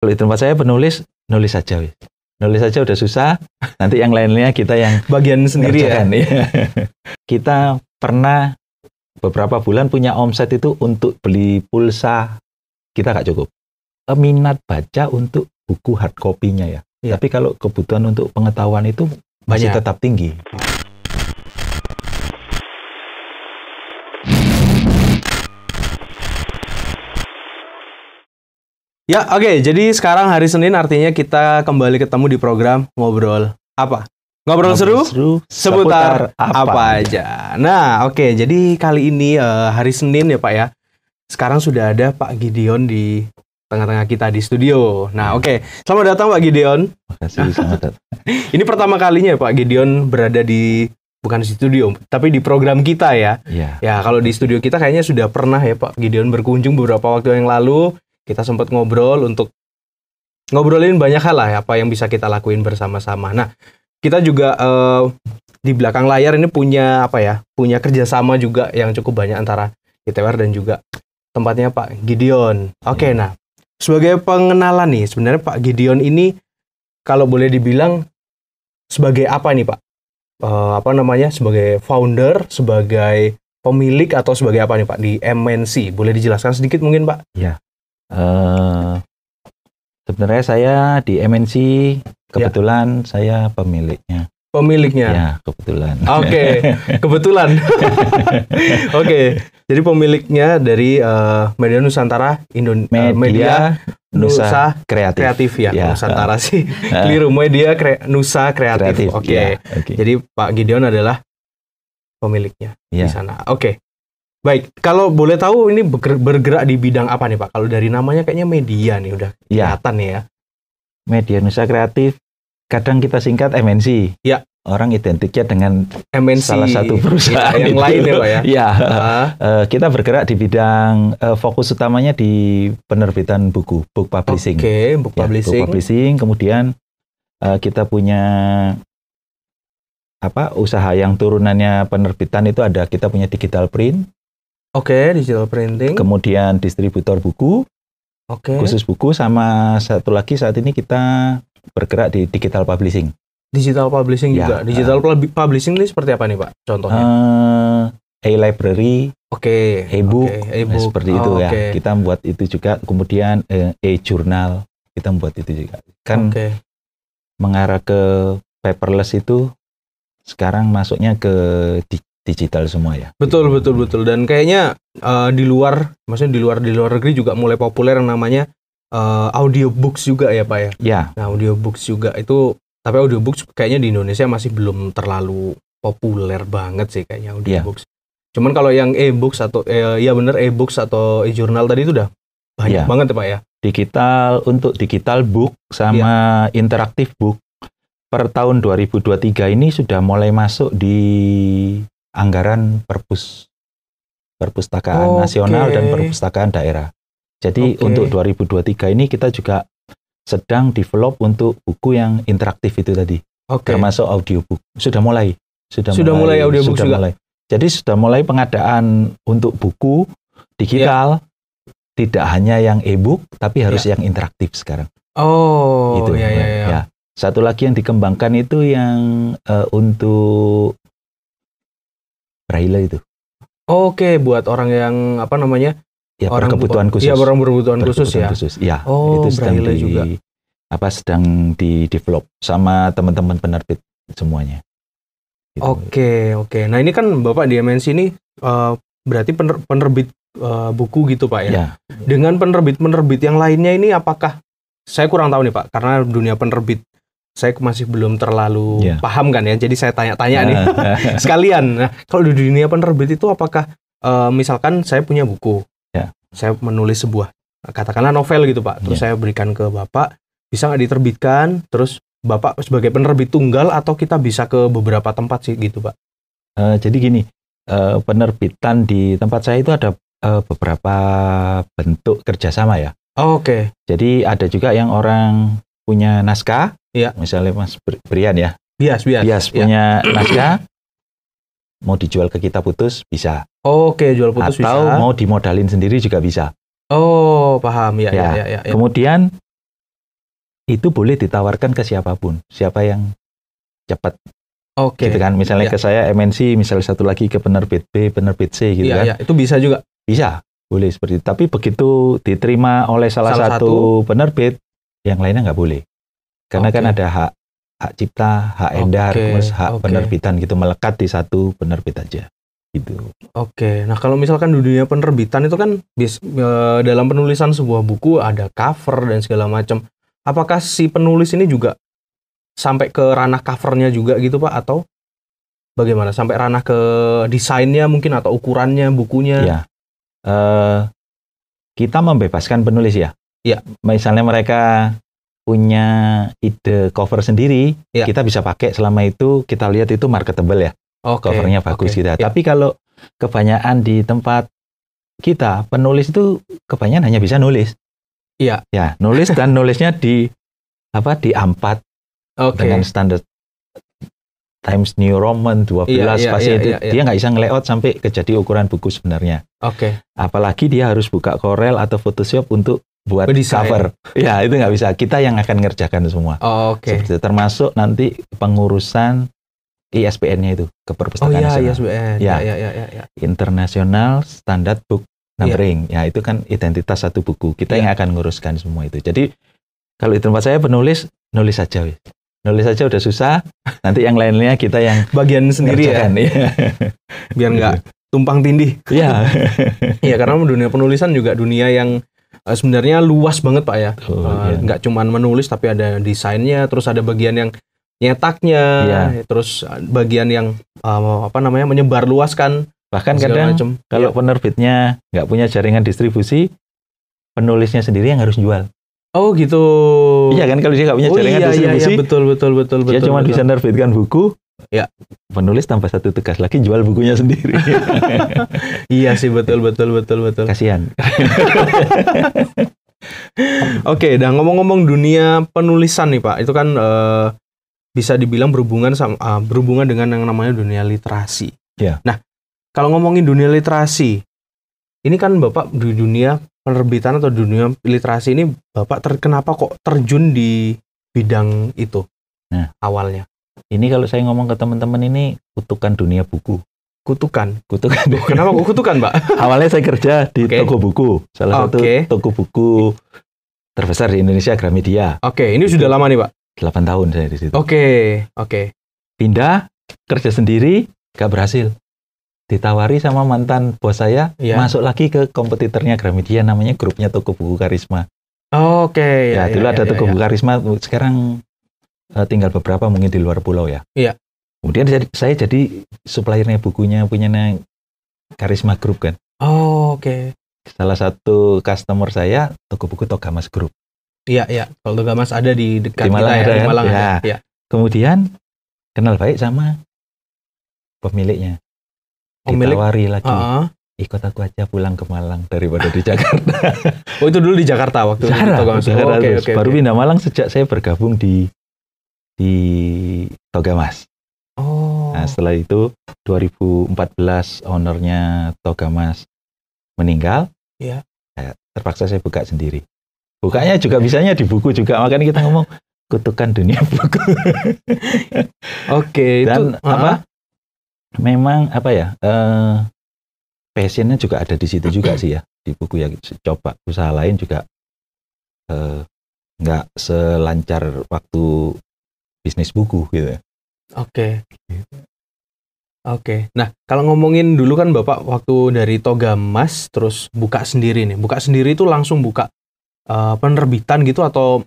Kalau di tempat saya penulis, nulis saja. Nulis saja udah susah, nanti yang lainnya kita yang bagian sendiri ya. Kita pernah beberapa bulan punya omset itu untuk beli pulsa, kita nggak cukup. Minat baca untuk buku hard copy-nya ya. Tapi kalau kebutuhan untuk pengetahuan itu masih tetap tinggi. Ya, oke. Jadi sekarang hari Senin artinya kita kembali ketemu di program Ngobrol Apa? Ngobrol seru seputar apa aja. Nah, oke. Jadi kali ini hari Senin ya Pak ya. Sekarang sudah ada Pak Gideon di tengah-tengah kita di studio. Nah, oke. Selamat datang Pak Gideon. Makasih, selamat datang. Ini pertama kalinya Pak Gideon berada di, bukan di studio, tapi di program kita ya. Ya, kalau di studio kita kayaknya sudah pernah ya Pak Gideon berkunjung beberapa waktu yang lalu. Kita sempat ngobrol untuk ngobrolin banyak hal lah ya, apa yang bisa kita lakuin bersama-sama. Nah, kita juga di belakang layar ini punya punya kerjasama juga yang cukup banyak antara ITWR dan juga tempatnya Pak Gideon. Oke, nah sebagai pengenalan nih, sebenarnya Pak Gideon ini kalau boleh dibilang sebagai apa nih Pak? Sebagai founder, sebagai pemilik atau sebagai apa nih Pak di MNC? Boleh dijelaskan sedikit mungkin Pak? Ya. Sebenarnya saya di MNC kebetulan saya pemiliknya. Pemiliknya? Ya, kebetulan. Oke, kebetulan. Oke, jadi pemiliknya dari Media Nusantara Media Nusa Kreatif ya. Nusantara sih. Keliru, Nusa Kreatif. Oke. Jadi Pak Gideon adalah pemiliknya di sana. Oke. Baik, kalau boleh tahu ini bergerak di bidang apa nih Pak? Kalau dari namanya kayaknya media nih, udah kelihatan nih ya. Media Nusa Kreatif, kadang kita singkat MNC. Ya. Orang identiknya dengan MNC, salah satu perusahaan yang lain ya Pak ya? Ya, kita bergerak di bidang, fokus utamanya di penerbitan buku, book publishing. Oke, book publishing. Book publishing, kemudian kita punya usaha yang turunannya penerbitan itu ada, kita punya digital print. Oke, digital printing. Kemudian distributor buku. Oke. Khusus buku, sama satu lagi saat ini kita bergerak di digital publishing. Digital publishing juga. Digital publishing ini seperti apa nih Pak? Contohnya? E-library. Oke. E-book. E-book. Seperti itu ya. Kita membuat itu juga. Kemudian e-journal. Kita membuat itu juga. Kan mengarah ke paperless itu sekarang masuknya ke digital semua ya. Betul. Dan kayaknya di luar negeri juga mulai populer yang namanya audiobooks juga ya Pak ya. Ya. Nah, audiobooks juga itu, tapi audiobooks kayaknya di Indonesia masih belum terlalu populer banget sih kayaknya audiobooks. Cuman kalau yang e-books atau e-books atau e-journal tadi itu udah banyak banget ya Pak ya. Untuk digital book sama interaktif book per tahun 2023 ini sudah mulai masuk di anggaran perpustakaan nasional dan perpustakaan daerah. Jadi untuk 2023 ini kita juga sedang develop untuk buku yang interaktif itu tadi. Termasuk audiobook. Sudah mulai audiobook juga. Jadi sudah mulai pengadaan untuk buku digital, tidak hanya yang e-book tapi harus yang interaktif sekarang. Itu ya. Satu lagi yang dikembangkan itu yang untuk braille itu. Buat orang yang orang berkebutuhan khusus. Iya, orang berkebutuhan khusus ya. Ya, itu sedang juga. Sedang di-develop sama teman-teman penerbit semuanya. Gitu. Oke. Nah, ini kan Bapak di MNC ini berarti penerbit buku gitu Pak ya. Ya. Dengan penerbit yang lainnya ini apakah, saya kurang tahu nih Pak, karena dunia penerbit saya masih belum terlalu paham kan ya, jadi saya tanya-tanya nih sekalian. Nah, kalau di dunia penerbit itu apakah misalkan saya punya buku, saya menulis sebuah katakanlah novel gitu Pak, terus saya berikan ke Bapak, bisa nggak diterbitkan, terus Bapak sebagai penerbit tunggal atau kita bisa ke beberapa tempat sih gitu Pak? Jadi gini, penerbitan di tempat saya itu ada beberapa bentuk kerjasama ya. Jadi ada juga yang orang punya naskah, misalnya Mas Brian ya. Bias punya naskah, mau dijual ke kita putus bisa. Jual putus bisa. Atau mau dimodalin sendiri juga bisa. Paham ya. Kemudian itu boleh ditawarkan ke siapapun, siapa yang cepat. Oke. Gitu kan, misalnya ke saya MNC, misalnya satu lagi ke penerbit B, penerbit C gitu kan. Iya, itu bisa juga. Bisa, boleh seperti itu. Tapi begitu diterima oleh salah satu penerbit, yang lainnya nggak boleh. Karena kan ada hak cipta, hak edar, hak penerbitan gitu, melekat di satu penerbit aja. Gitu. Oke, nah kalau misalkan di dunia penerbitan itu kan dalam penulisan sebuah buku ada cover dan segala macam. Apakah si penulis ini juga sampai ke ranah covernya juga gitu Pak, atau bagaimana? Sampai ranah ke desainnya mungkin atau ukurannya bukunya? Ya, kita membebaskan penulis ya. Ya. Misalnya mereka punya ide cover sendiri, kita bisa pakai selama itu kita lihat itu marketable ya. Covernya bagus gitu. Tapi kalau kebanyakan di tempat kita, penulis itu kebanyakan hanya bisa nulis. Iya. Ya, nulis dan nulisnya di A4 dengan standar Times New Roman 12 pasti itu. Dia nggak bisa nge-layout sampai ke jadi ukuran buku sebenarnya. Apalagi dia harus buka Corel atau Photoshop untuk buat cover. Ya, itu nggak bisa. Kita yang akan ngerjakan semua. Seperti itu. Termasuk nanti pengurusan ISBN-nya itu ke perpustakaan nasional. ISBN. Ya. International Standard Book Numbering. Ya, itu kan identitas satu buku. Kita yang akan nguruskan semua itu. Jadi kalau di tempat saya penulis, nulis saja wis. Nulis saja udah susah. Nanti yang lainnya kita yang bagian sendiri ya. Biar nggak tumpang tindih. Iya. Iya, karena dunia penulisan juga dunia yang sebenarnya luas banget Pak ya. Nggak cuman menulis tapi ada desainnya, terus ada bagian yang nyetaknya, terus bagian yang menyebarluaskan. Bahkan kadang kalau penerbitnya nggak punya jaringan distribusi, penulisnya sendiri yang harus jual. Oh gitu. Iya kan, kalau dia nggak punya jaringan distribusi, betul. Dia cuma bisa nerbitkan buku. Ya. Penulis tambah satu tugas lagi, jual bukunya sendiri. Iya sih, betul. Kasihan. Oke, dan ngomong-ngomong dunia penulisan nih Pak, itu kan bisa dibilang berhubungan dengan yang namanya dunia literasi. Ya. Nah, kalau ngomongin dunia literasi, ini kan Bapak di dunia penerbitan atau dunia literasi ini, Bapak kenapa kok terjun di bidang itu? Nah, awalnya. Ini kalau saya ngomong ke teman-teman ini kutukan dunia buku. Kutukan. Kenapa kok kutukan, Pak? Awalnya saya kerja di toko buku, salah satu toko buku terbesar di Indonesia, Gramedia. Ini sudah lama nih, Pak. 8 tahun saya di situ. Oke. Pindah, kerja sendiri, gak berhasil. Ditawari sama mantan bos saya, masuk lagi ke kompetitornya Gramedia, namanya grupnya Toko Buku Karisma. Dulu ada Toko Buku Karisma, sekarang tinggal beberapa mungkin di luar pulau ya. Iya. Kemudian saya jadi suppliernya bukunya, punyanya Karisma Group kan. Salah satu customer saya Toko Buku Togamas Group. Iya. Kalau Togamas ada di dekat di Malang, kita ya, di Malang ada. Ya. Kemudian kenal baik sama pemiliknya. Ditawari lagi, ikut aku aja pulang ke Malang daripada di Jakarta. Itu dulu di Jakarta waktu itu. Jakarta. Baru pindah Malang sejak saya bergabung di Togamas. Nah, setelah itu 2014 ownernya Togamas meninggal. Iya. Terpaksa saya buka sendiri. Bukanya juga bisanya di buku juga, makanya kita ngomong kutukan dunia buku. Dan memang passionnya juga ada di situ juga sih ya, di buku ya. Coba usaha lain juga nggak selancar waktu bisnis buku gitu. Oke. Nah, kalau ngomongin dulu kan Bapak waktu dari Togamas terus buka sendiri nih. Buka sendiri itu langsung buka penerbitan gitu atau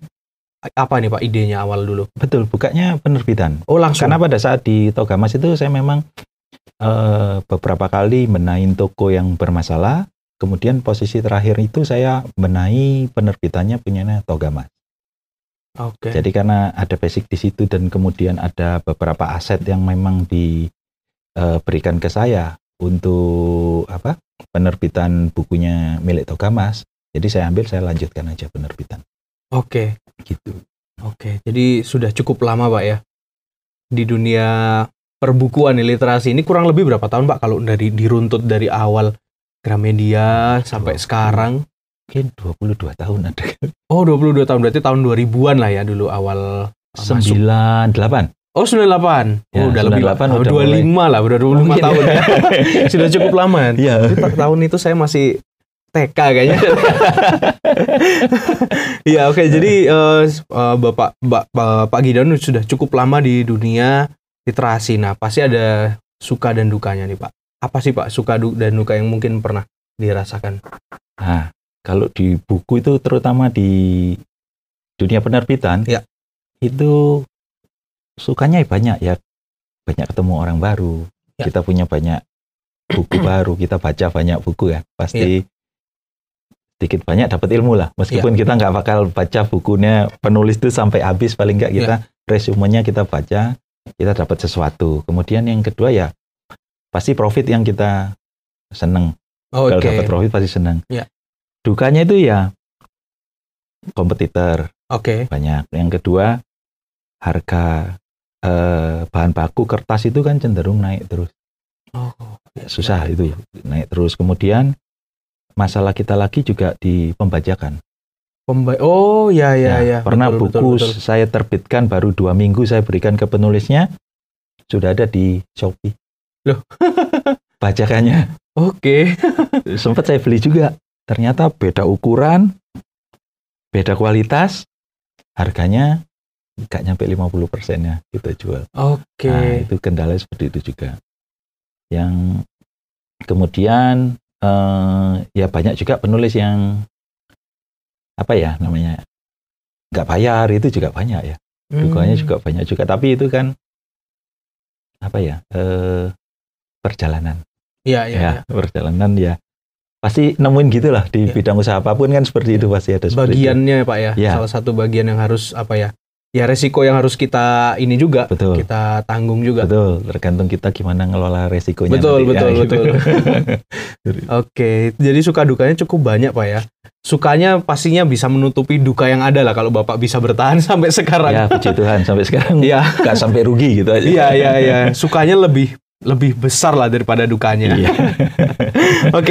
apa nih Pak idenya awal dulu? Betul, bukanya penerbitan. Langsung. Karena pada saat di Togamas itu saya memang beberapa kali benahin toko yang bermasalah. Kemudian posisi terakhir itu saya benahi penerbitannya punyanya Togamas. Jadi karena ada basic di situ dan kemudian ada beberapa aset yang memang diberikan ke saya untuk penerbitan bukunya milik Togamas. Jadi saya ambil, saya lanjutkan aja penerbitan. Gitu. Jadi sudah cukup lama Pak ya di dunia perbukuan literasi ini. Kurang lebih berapa tahun Pak kalau diruntut dari awal Gramedia sampai sekarang? mungkin 22 tahun ada. Oh, 22 tahun, berarti tahun 2000-an lah ya dulu awal 98. Oh, 98. Ya, udah lebih lama. 25 mulai. lah, udah 25 tahun ya. Sudah cukup lama. Iya. Tahun itu saya masih TK kayaknya. Iya, oke. Jadi Pak Gideon sudah cukup lama di dunia literasi. Nah, pasti ada suka dan dukanya nih, Pak. Apa sih, Pak, suka dan duka yang mungkin pernah dirasakan? Nah, kalau di buku itu terutama di dunia penerbitan, ya, itu sukanya banyak ya, banyak ketemu orang baru, ya. Kita punya banyak buku baru, kita baca banyak buku ya, pasti sedikit banyak dapat ilmu lah, meskipun kita nggak bakal baca bukunya penulis itu sampai habis, paling nggak kita resumenya kita baca, kita dapat sesuatu. Kemudian yang kedua ya, pasti profit yang kita seneng, kalau dapat profit pasti seneng. Dukanya itu ya kompetitor banyak. Yang kedua harga bahan baku kertas itu kan cenderung naik terus. Susah itu naik terus. Kemudian masalah kita lagi juga di pembajakan. Pernah betul. Saya terbitkan baru 2 minggu saya berikan ke penulisnya, sudah ada di Shopee. Loh. Bajakannya. Sempat saya beli juga. Ternyata beda ukuran, beda kualitas, harganya nggak nyampe 50%-nya kita jual. Nah, itu kendala seperti itu juga. Yang kemudian ya banyak juga penulis yang apa ya namanya nggak bayar, itu juga banyak ya. Dukanya juga banyak juga. Tapi itu kan apa ya perjalanan. Iya. Perjalanan ya. Pasti nemuin gitulah di bidang usaha apapun kan seperti itu, pasti ada bagiannya itu. Pak ya. Salah satu bagian yang harus apa ya? Ya resiko yang harus kita ini juga, kita tanggung juga. Betul, tergantung kita gimana ngelola resikonya. Betul. Jadi suka dukanya cukup banyak Pak ya. Sukanya pastinya bisa menutupi duka yang ada lah kalau Bapak bisa bertahan sampai sekarang. Ya, puji Tuhan sampai sekarang nggak sampai rugi gitu aja. Iya. Sukanya lebih besar lah daripada dukanya.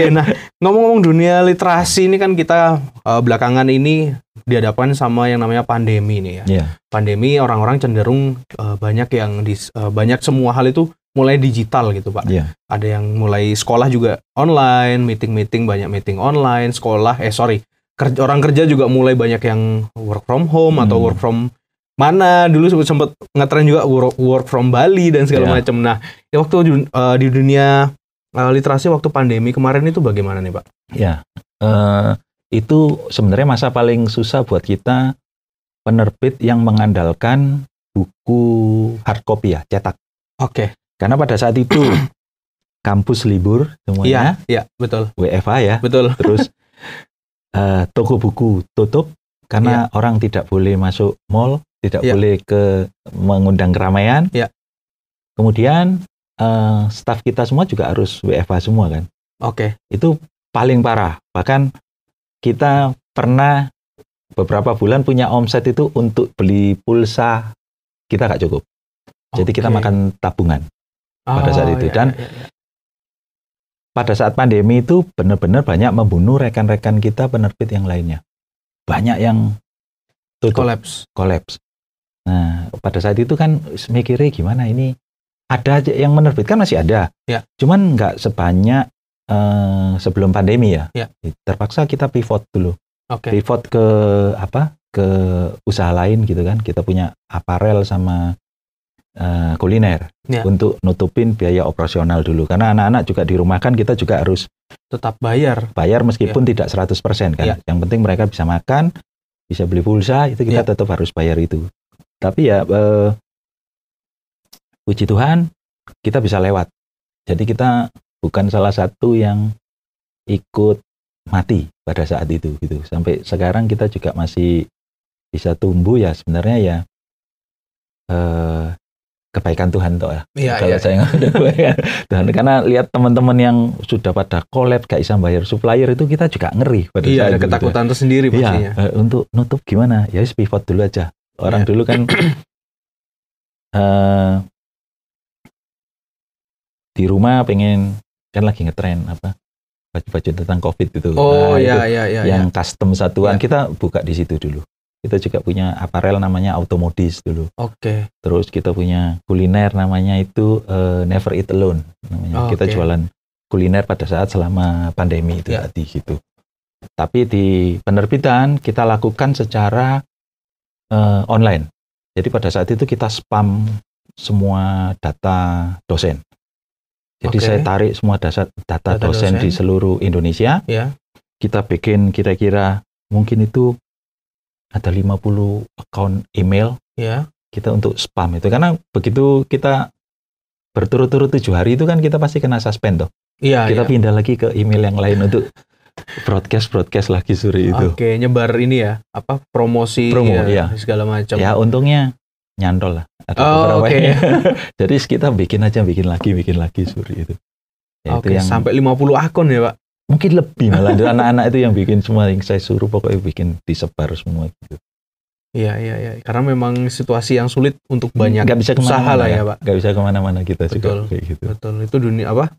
Nah ngomong-ngomong dunia literasi ini kan kita belakangan ini dihadapkan sama yang namanya pandemi nih ya. Pandemi orang-orang cenderung banyak yang banyak semua hal itu mulai digital gitu Pak. Ada yang mulai sekolah juga online, meeting banyak meeting online, orang kerja juga mulai banyak yang work from home atau work from mana, dulu sempat ngetren juga work from Bali dan segala macam. Nah, waktu di dunia literasi waktu pandemi kemarin itu bagaimana nih Pak? Itu sebenarnya masa paling susah buat kita penerbit yang mengandalkan buku hard copy ya, cetak. Karena pada saat itu kampus libur semuanya. Iya, betul. WFH ya. Betul. Terus toko buku tutup karena orang tidak boleh masuk mall, tidak boleh mengundang keramaian. Kemudian staf kita semua juga harus WFH semua kan. Itu paling parah. Bahkan kita pernah beberapa bulan punya omset itu untuk beli pulsa kita nggak cukup. Jadi kita makan tabungan pada saat itu. Dan pada saat pandemi itu benar-benar banyak membunuh rekan-rekan kita penerbit yang lainnya. Banyak yang tutup. Kolaps. Nah, pada saat itu kan mikirnya gimana ini, ada aja yang menerbitkan masih ada. Cuman nggak sebanyak sebelum pandemi ya. Terpaksa kita pivot dulu. Pivot ke usaha lain gitu kan. Kita punya aparel sama kuliner untuk nutupin biaya operasional dulu. Karena anak-anak juga di rumah kan kita juga harus tetap bayar meskipun tidak 100% kan. Yang penting mereka bisa makan, bisa beli pulsa, itu kita tetap harus bayar itu. Tapi ya puji Tuhan kita bisa lewat. Jadi kita bukan salah satu yang ikut mati pada saat itu gitu. Sampai sekarang kita juga masih bisa tumbuh ya, sebenarnya ya kebaikan Tuhan toh ya. Kalau saya Tuhan, karena lihat teman-teman yang sudah pada collab gak bisa bayar supplier itu kita juga ngeri pada saat ada ketakutan tersendiri pastinya. Untuk nutup gimana? Ya pivot dulu aja. Orang dulu kan di rumah pengen, kan lagi ngetren baju-baju tentang COVID itu. Oh iya, yang ya. custom satuan kita buka di situ dulu. Kita juga punya aparel namanya Automodis dulu. Oke. Terus kita punya kuliner namanya itu Never Eat Alone namanya. Kita jualan kuliner pada saat selama pandemi itu tadi gitu. Tapi di penerbitan kita lakukan secara online. Jadi pada saat itu kita spam semua data dosen. Jadi saya tarik semua data dosen di seluruh Indonesia. Kita bikin kira-kira mungkin itu ada 50 akun email. Kita untuk spam itu. Karena begitu kita berturut-turut 7 hari itu kan kita pasti kena suspend toh. Kita pindah lagi ke email yang lain untuk broadcast lagi sore itu. Oke, nyebar ini ya, promosi segala macam. Ya untungnya nyantol lah. Ada beberapa jadi kita bikin lagi sore itu. Ya, itu yang sampai 50 akun ya Pak? Mungkin lebih malah. Anak-anak itu yang bikin semua, yang saya suruh pokoknya bikin disebar semua gitu. Iya. Karena memang situasi yang sulit untuk banyak bisa usaha lah ya Pak. Gak bisa kemana-mana kita juga kayak gitu. Betul, itu dunia Wah,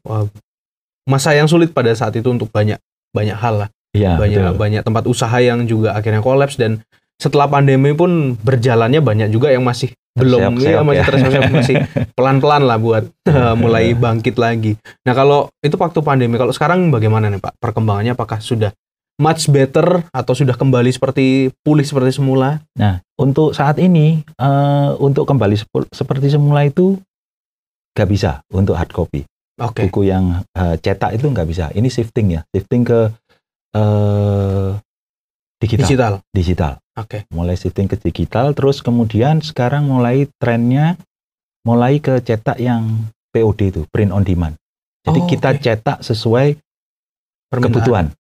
masa yang sulit pada saat itu untuk banyak hal lah. Iya, banyak tempat usaha yang juga akhirnya kolaps, dan setelah pandemi pun berjalannya banyak juga yang masih belum masih pelan-pelan lah buat mulai bangkit lagi. Nah, kalau itu waktu pandemi, kalau sekarang bagaimana nih Pak? Perkembangannya apakah sudah much better atau sudah kembali pulih seperti semula? Nah, untuk saat ini untuk kembali seperti semula itu nggak bisa untuk hard copy. Buku yang cetak itu nggak bisa. Ini shifting ke digital. Mulai shifting ke digital, terus kemudian sekarang mulai trennya ke cetak yang POD itu, print on demand. Jadi kita cetak sesuai kebutuhan.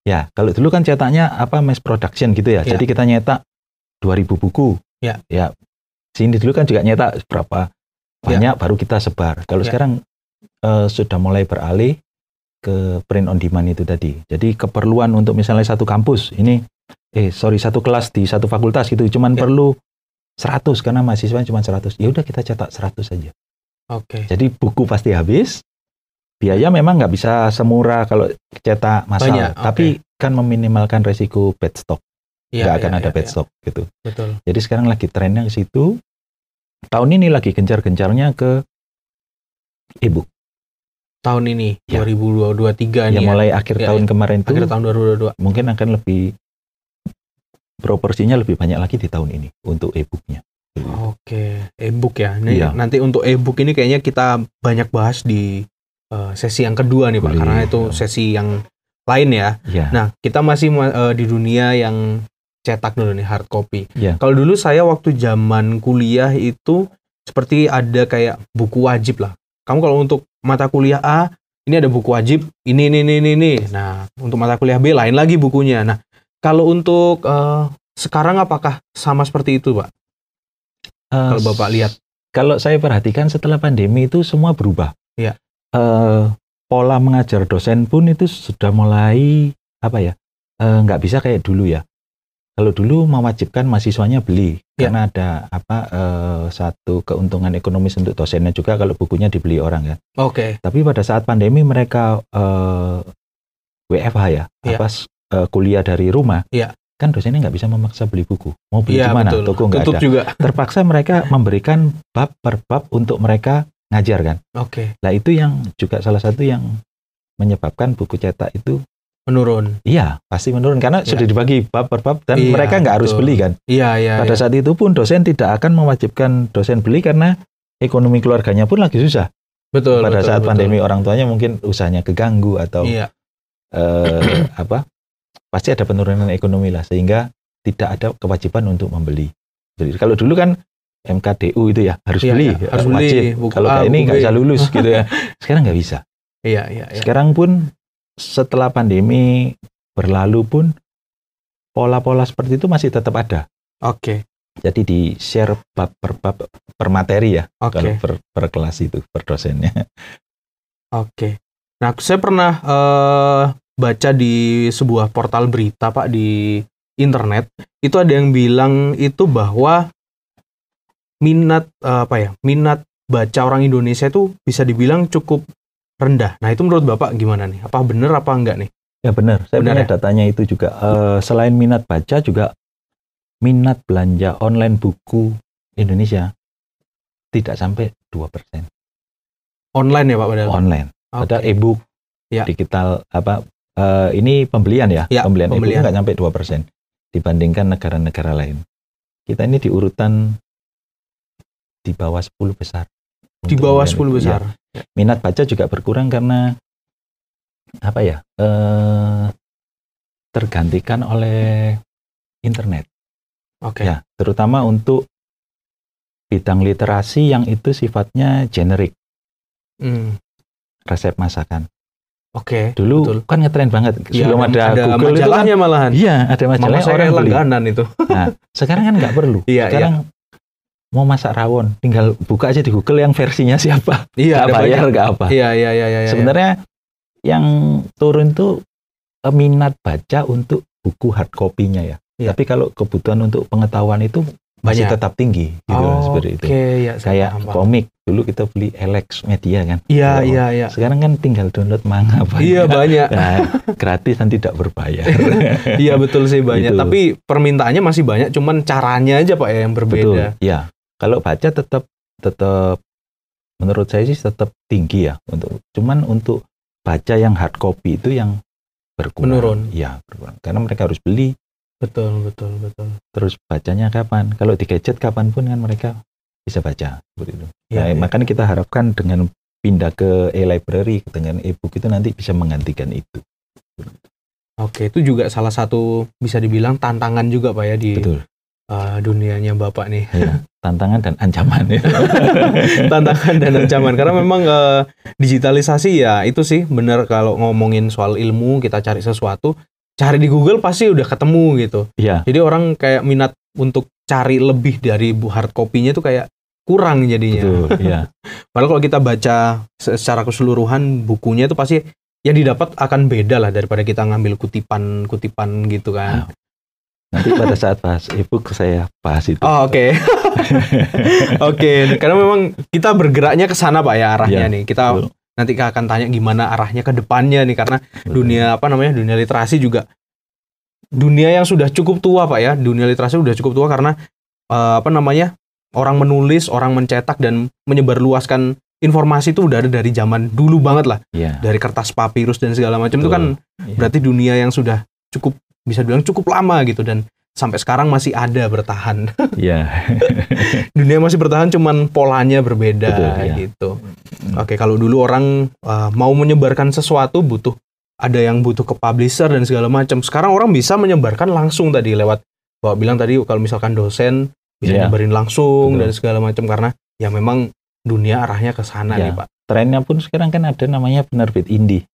Ya, kalau dulu kan cetaknya mass production gitu ya. Jadi kita nyetak 2000 buku. Ya. Sini dulu kan juga nyetak berapa banyak baru kita sebar. Kalau sekarang sudah mulai beralih ke print on demand itu tadi. Jadi keperluan untuk misalnya satu kampus ini satu kelas di satu fakultas gitu cuman perlu 100 karena mahasiswanya cuma 100. Ya udah kita cetak 100 saja. Jadi buku pasti habis. Biaya memang nggak bisa semurah kalau cetak massal, tapi kan meminimalkan resiko bad stock. Nggak akan ada bad stock gitu. Betul. Jadi sekarang lagi trennya ke situ. Tahun ini lagi gencar-gencarnya ke e-book. Tahun ini 2023 nih. Mulai akhir tahun kemarin itu. Akhir tahun 2022. Mungkin akan lebih proporsinya lebih banyak lagi di tahun ini untuk e-booknya. E-book ya. Nanti untuk e-book ini kayaknya kita banyak bahas di sesi yang kedua nih Pak, karena itu sesi yang lain ya. Nah, kita masih di dunia yang cetak dulu nih, hard copy. Kalau dulu saya waktu zaman kuliah itu seperti ada kayak buku wajib lah. Kamu kalau untuk mata kuliah A, ini ada buku wajib, ini. Nah, untuk mata kuliah B lain lagi bukunya. Nah, kalau untuk sekarang apakah sama seperti itu, Pak? Kalau Bapak lihat. Kalau saya perhatikan setelah pandemi itu semua berubah. Pola mengajar dosen pun itu sudah mulai nggak bisa kayak dulu ya. Kalau dulu mewajibkan mahasiswanya beli karena ada satu keuntungan ekonomis untuk dosennya juga kalau bukunya dibeli orang kan. Tapi pada saat pandemi mereka WFH ya, kuliah dari rumah. Kan dosennya nggak bisa memaksa beli buku. Mau beli di mana? Toko nggak ada. Juga. Terpaksa mereka memberikan bab per bab untuk mereka ngajar kan. Nah itu yang juga salah satu yang menyebabkan buku cetak itu menurun. Iya, pasti menurun karena sudah dibagi bab per bab dan mereka nggak harus beli kan. Pada saat itu pun dosen tidak akan mewajibkan dosen beli karena ekonomi keluarganya pun lagi susah. Pada saat pandemi orang tuanya mungkin usahanya keganggu atau pasti ada penurunan ekonomi lah sehingga tidak ada kewajiban untuk membeli. Jadi kalau dulu kan MKDU itu ya harus beli, harus wajib. Kalau kayak ini nggak bisa lulus gitu ya. Sekarang nggak bisa. Sekarang pun setelah pandemi berlalu pun pola-pola seperti itu masih tetap ada. Jadi di share bab per materi ya. Kalau per kelas itu per dosennya. Nah, saya pernah baca di sebuah portal berita Pak di internet itu ada yang bilang itu bahwa minat baca orang Indonesia itu bisa dibilang cukup rendah. Nah, itu menurut Bapak gimana nih? Apa benar apa enggak nih? Ya benar, saya punya datanya itu juga. Selain minat baca juga minat belanja online buku Indonesia tidak sampai 2%. Online ya Pak padahal? Online. Padahal e-book, digital ini pembelian ya, pembelian e-book nggak sampai 2% dibandingkan negara-negara lain. Kita ini di urutan di bawah 10 besar. Di bawah 10 besar. Ya. Minat baca juga berkurang karena tergantikan oleh internet. Ya, terutama untuk bidang literasi yang itu sifatnya generik. Resep masakan. Dulu betul. Kan ngetren banget. Sebelum ada Google majalahnya itu kan, malahan. Iya, ada majalahnya orang langganan itu. Nah, sekarang kan nggak perlu. Sekarang mau masak rawon, tinggal buka aja di Google yang versinya siapa. Nggak bayar, nggak apa. Iya. Sebenarnya yang turun tuh minat baca untuk buku hard copy-nya ya. Tapi kalau kebutuhan untuk pengetahuan itu masih tetap tinggi gitu seperti itu. Kayak komik dulu kita beli Elex Media kan. Iya. Sekarang kan tinggal download manga banyak. Iya banyak. Nah, gratis dan tidak berbayar. Iya betul sih banyak. Gitu. Tapi permintaannya masih banyak, cuman caranya aja Pak ya yang berbeda. Betul. Iya. Kalau baca tetap menurut saya sih tetap tinggi ya cuman untuk baca yang hard copy itu yang berkurang. Menurun. Iya, berkurang. Karena mereka harus beli. Betul. Terus bacanya kapan? Kalau di gadget kapanpun kan mereka bisa baca seperti itu. Makanya kita harapkan dengan pindah ke e-library dengan e-book itu nanti bisa menggantikan itu. Itu juga salah satu bisa dibilang tantangan juga Pak ya di dunianya Bapak nih. Ya, tantangan dan ancaman ya. Tantangan dan ancaman karena memang digitalisasi ya itu sih benar kalau ngomongin soal ilmu kita cari sesuatu cari di Google pasti udah ketemu gitu. Jadi orang kayak minat untuk cari lebih dari hard copy-nya itu kayak kurang jadinya. Betul, iya. Padahal kalau kita baca secara keseluruhan bukunya itu pasti yang didapat akan beda lah daripada kita ngambil kutipan gitu kan. Nanti pada saat bahas e-book saya bahas itu. Oke. Karena memang kita bergeraknya ke sana Pak ya arahnya nih. Kita nanti akan tanya gimana arahnya ke depannya nih karena dunia dunia literasi juga dunia yang sudah cukup tua Pak ya. Dunia literasi sudah cukup tua karena orang menulis, orang mencetak dan menyebarluaskan informasi itu udah ada dari zaman dulu banget lah. Dari kertas papirus dan segala macam itu kan berarti dunia yang sudah cukup bisa dibilang cukup lama gitu dan sampai sekarang masih ada bertahan. Dunia masih bertahan cuman polanya berbeda gitu. Kalau dulu orang mau menyebarkan sesuatu ada yang butuh ke publisher dan segala macam. Sekarang orang bisa menyebarkan langsung tadi lewat Bapak bilang tadi kalau misalkan dosen bisa nyebarin langsung dan segala macam karena ya memang dunia arahnya ke sana nih Pak. Trennya pun sekarang kan ada namanya penerbit indie.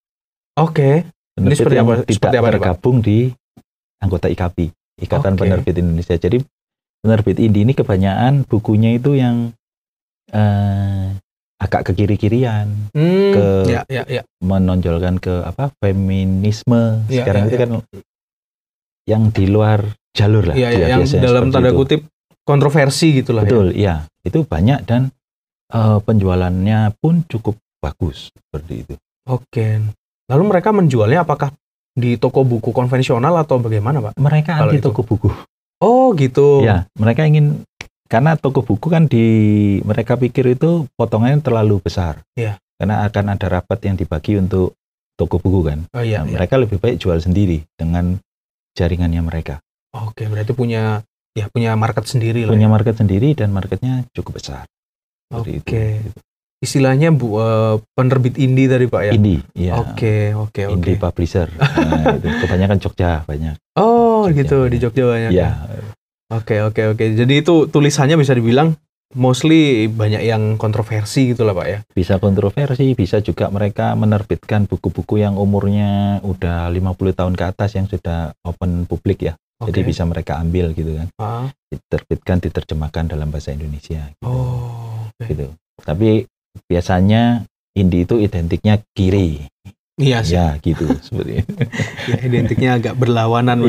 Ini seperti apa? Tidak tergabung di anggota IKAPI. Ikatan Penerbit Indonesia. Jadi penerbit indie ini kebanyakan bukunya itu yang agak ke kiri-kirian, menonjolkan ke feminisme. Sekarang itu kan yang di luar jalur lah. Yang dalam tanda kutip kontroversi gitulah. Betul, iya. Itu banyak dan penjualannya pun cukup bagus seperti itu. Lalu mereka menjualnya apakah di toko buku konvensional atau bagaimana Pak? Mereka anti toko buku. Gitu. Ya, mereka ingin karena toko buku kan mereka pikir itu potongannya terlalu besar. Karena akan ada rapat yang dibagi untuk toko buku kan. Mereka lebih baik jual sendiri dengan jaringannya mereka. Berarti punya market sendiri lah. Punya market sendiri dan marketnya cukup besar. Istilahnya penerbit indie tadi Pak ya? Indie, iya. Indie publisher. Nah, itu kebanyakan Jogja banyak. Gitu di Jogja banyak. Iya. Oke. Jadi itu tulisannya bisa dibilang mostly banyak yang kontroversi gitu lah Pak ya? Bisa kontroversi, bisa juga mereka menerbitkan buku-buku yang umurnya udah 50 tahun ke atas yang sudah open publik ya. Jadi bisa mereka ambil gitu kan. Diterbitkan, diterjemahkan dalam bahasa Indonesia. Gitu. Tapi biasanya indie itu identiknya kiri. Iya sih. Ya gitu seperti itu. Identiknya agak berlawanan.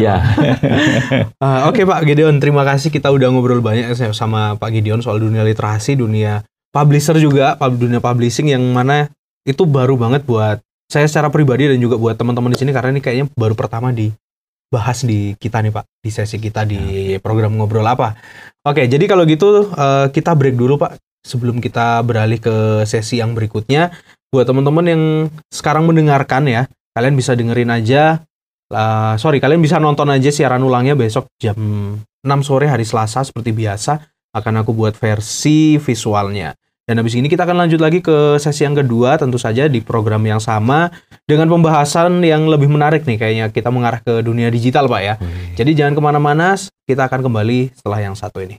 Oke Pak Gideon, terima kasih kita udah ngobrol banyak sama Pak Gideon soal dunia literasi, dunia publisher juga, dunia publishing yang mana itu baru banget buat saya secara pribadi dan juga buat teman-teman di sini, karena ini kayaknya baru pertama dibahas di kita nih Pak, di sesi kita di program Ngobrol Apa. Oke, jadi kalau gitu kita break dulu Pak, sebelum kita beralih ke sesi yang berikutnya. Buat teman-teman yang sekarang mendengarkan ya, kalian bisa dengerin aja, kalian bisa nonton aja siaran ulangnya besok jam 6 sore hari Selasa seperti biasa. Akan aku buat versi visualnya. Dan habis ini kita akan lanjut lagi ke sesi yang kedua, tentu saja di program yang sama, dengan pembahasan yang lebih menarik nih, kayaknya kita mengarah ke dunia digital Pak ya. Jadi jangan kemana-mana, kita akan kembali setelah yang satu ini.